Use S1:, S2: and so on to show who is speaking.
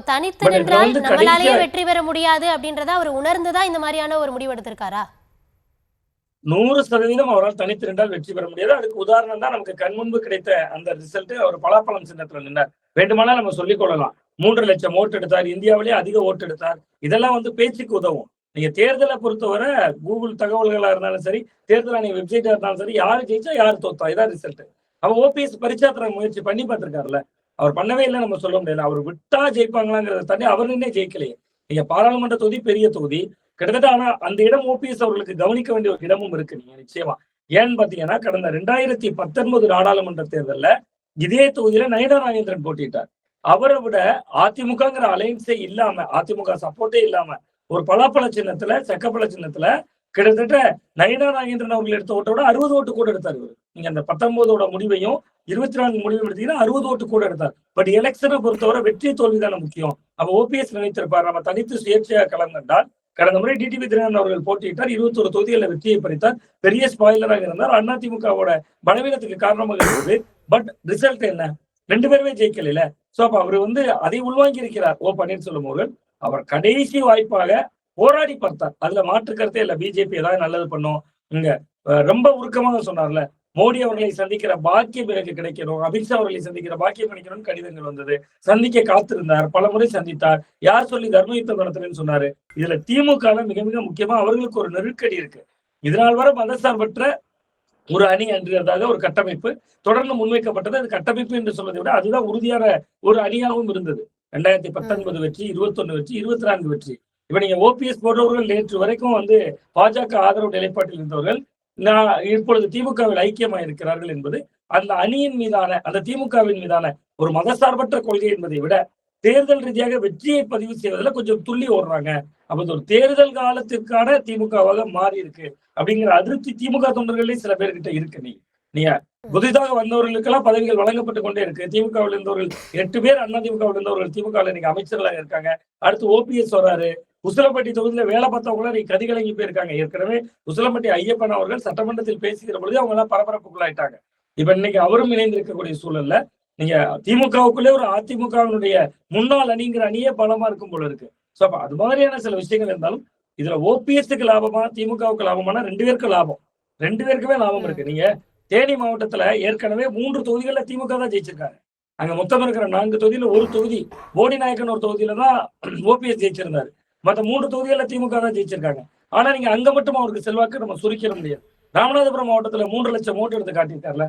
S1: தனித்து நின்றால் நம்மளாலேயே வெற்றி பெற முடியாது அப்படின்றத அவர் உணர்ந்துதான் இந்த மாதிரியான ஒரு முடிவு எடுத்திருக்காரா?
S2: 100% அவரால் தனித்து நின்றால் வெற்றி பெற முடியாது. அதுக்கு உதாரணம் தான் நமக்கு கண்முன்பு கிடைத்த அந்த ரிசல்ட். அவர் பலாப்பழம் சின்னத்துல நின்றார். வேண்டுமானால் நம்ம சொல்லிக் கொள்ளலாம். 3 லட்சம் ஓட்டு எடுத்தார், இந்தியாவிலேயே அதிக ஓட்டு எடுத்தார். இதெல்லாம் பேச்சுக்கு உதவும். நீங்க தேர்தலை பொறுத்தவரை கூகுள் தகவல்களா இருந்தாலும் சரி, தேர்தல் ஆணைய வெப்சைட்டா இருந்தாலும் சரி, யாரு ஜெயிச்சா யாரு தோத்தா இதான் ரிசல்ட். அவர் ஓபிஎஸ் பரிச்சாத்திர முயற்சி பண்ணி பார்த்திருக்காருல்ல. அவர் பண்ணவே இல்லை நம்ம சொல்ல முடியாது. அவர் விட்டா ஜெயிப்பாங்களாங்கிறத தாண்டி அவர் நின்னே ஜெயிக்கலையே. நீங்க பாராளுமன்ற தொகுதி பெரிய தொகுதி கிட்டத்தட்ட. ஆனா அந்த இடம் ஓபிஎஸ் அவர்களுக்கு கவனிக்க வேண்டிய ஒரு இடமும் இருக்கு. நீங்க நிச்சயமா ஏன்னு பாத்தீங்கன்னா, கடந்த 2019 நாடாளுமன்ற தேர்தல்ல இதே தொகுதியில நயனா நாகேந்திரன் போட்டிட்டார். அவரை விட அதிமுகங்கிற அலைன்ஸே இல்லாம, அதிமுக சப்போர்ட்டே இல்லாம ஒரு பலாப்பழ சின்னத்துல, செக்கப்பழ சின்னத்துல கிட்டத்தட்ட நயனா நாகேந்திரன் அவர்கள் எடுத்த ஓட்டை விட 60 ஓட்டு கூட எடுத்தார் இவர். நீங்க அந்த 19ஓட முடிவையும் 24 முடிவையும் எடுத்தீங்கன்னா 60 ஓட்டு கூட எடுத்தார். பட் எலெக்ஷனை பொறுத்தவரை வெற்றி தோல்வி தானே முக்கியம். அப்ப ஓபிஎஸ் நினைத்திருப்பார், நம்ம தனித்து சுயேட்சையாக களம் கண்டால். கடந்த முறை டிடிவி தினகரன் அவர்கள் போட்டியிட்டார், 21 தொகுதிகளில் வெற்றியை பறித்தார், பெரிய ஸ்பாயிலராக இருந்தார். அதிமுகவோட பலவீனத்துக்கு காரணமாக இருந்தது. பட் ரிசல்ட் என்ன? 2 பேருமே ஜெயிக்கல. சோ அப்ப அவர் அதை உள்வாங்கி இருக்கிறார் ஓ பன்னீர்செல்வம் அவர்கள். அவர் கடைசி வாய்ப்பாக போராடி பார்த்தார். அதுல மாற்று கருத்தே இல்ல. பிஜேபி ஏதாவது நல்லது பண்ணும். இங்க ரொம்ப உருக்கமாக சொன்னார்ல, மோடி அவர்களை சந்திக்கிற பாக்கியம் எனக்கு கிடைக்கணும், அமித்ஷா அவர்களை சந்திக்கிற பாக்கியம் கிடைக்கணும்னு கடிதங்கள் வந்தது. சந்திக்க காத்திருந்தார், பல முறை சந்தித்தார். யார் சொல்லி தர்ம யுத்தம் நடத்துறேன்னு சொன்னாரு. இதுல திமுக மிக மிக முக்கியமா அவர்களுக்கு ஒரு நெருக்கடி இருக்கு. இதனால் வரை மதசார்பற்ற ஒரு அணி அன்றதாக ஒரு கட்டமைப்பு தொடர்ந்து முன்வைக்கப்பட்டது. அது கட்டமைப்பு என்று சொல்வதை விட அதுதான் உறுதியான ஒரு அணியாகவும் இருந்தது. 2019 வெற்றி, 21 வெற்றி, 24 வெற்றி. இப்ப நீங்க ஓபிஎஸ் போன்றவர்கள் நேற்று வரைக்கும் பாஜக ஆதரவு நிலைப்பாட்டில் இருந்தவர்கள் இப்பொழுது திமுகவில் ஐக்கியமாக இருக்கிறார்கள் என்பது அந்த அணியின் மீதான, அந்த திமுகவின் மீதான ஒரு மதசார்பற்ற கொள்கை என்பதை விட தேர்தல் ரீதியாக வெற்றியை பதிவு செய்வதில் கொஞ்சம் துள்ளி ஓடுறாங்க. அப்ப ஒரு தேர்தல் காலத்திற்கான திமுகவாக மாறி இருக்கு அப்படிங்கிற அதிருப்தி திமுக தொண்டர்களே சில பேர்கிட்ட இருக்கு. நீங்க புதிதாக வந்தவர்களுக்கெல்லாம் பதவிகள் வழங்கப்பட்டு கொண்டே இருக்கு. திமுகவில் இருந்தவர்கள் 8 பேர், அண்ணா திமுகவில் இருந்தவர்கள் திமுகவில் இன்னைக்கு அமைச்சர்களாக இருக்காங்க. அடுத்து ஓபிஎஸ் வராரு. உசிலம்பட்டி தொகுதியில வேலை பார்த்தவங்க நீ கதிகலங்கி போயிருக்காங்க. ஏற்கனவே உசிலம்பட்டி ஐயப்பன் அவர்கள் சட்டமன்றத்தில் பேசுகிற பொழுது அவங்க எல்லாம் பரபரப்புக்குள்ளாயிட்டாங்க. இப்ப இன்னைக்கு அவரும் இணைந்திருக்கக்கூடிய சூழல்ல நீங்க திமுகவுக்குள்ளே ஒரு அதிமுகவினுடைய முன்னாள் அணிங்கிற அணியே பலமா இருக்கும் போல இருக்கு. சோ அப்ப அது மாதிரியான சில விஷயங்கள் இருந்தாலும் இதுல ஓபிஎஸ்க்கு லாபமா திமுகவுக்கு லாபமான 2 பேருக்கு லாபம். 2 பேருக்குமே லாபம் இருக்கு. நீங்க தேனி மாவட்டத்துல ஏற்கனவே 3 தொகுதிகள்ல திமுக தான் ஜெயிச்சிருக்காங்க. அங்க மொத்தம் இருக்கிற 4 தொகுதியில ஒரு தொகுதி போடிநாயக்கன் ஒரு தொகுதியில தான் ஓபிஎஸ் ஜெயிச்சிருந்தாரு. மற்ற 3 தொகுதிகள்ல திமுக தான் ஜெயிச்சிருக்காங்க. ஆனா நீங்க அங்க மட்டும் அவருக்கு செல்வாக்கு நம்ம சுருக்கிட முடியாது. ராமநாதபுரம் மாவட்டத்துல 3 லட்சம் ஓட்டு எடுத்து காட்டியிருக்காருல.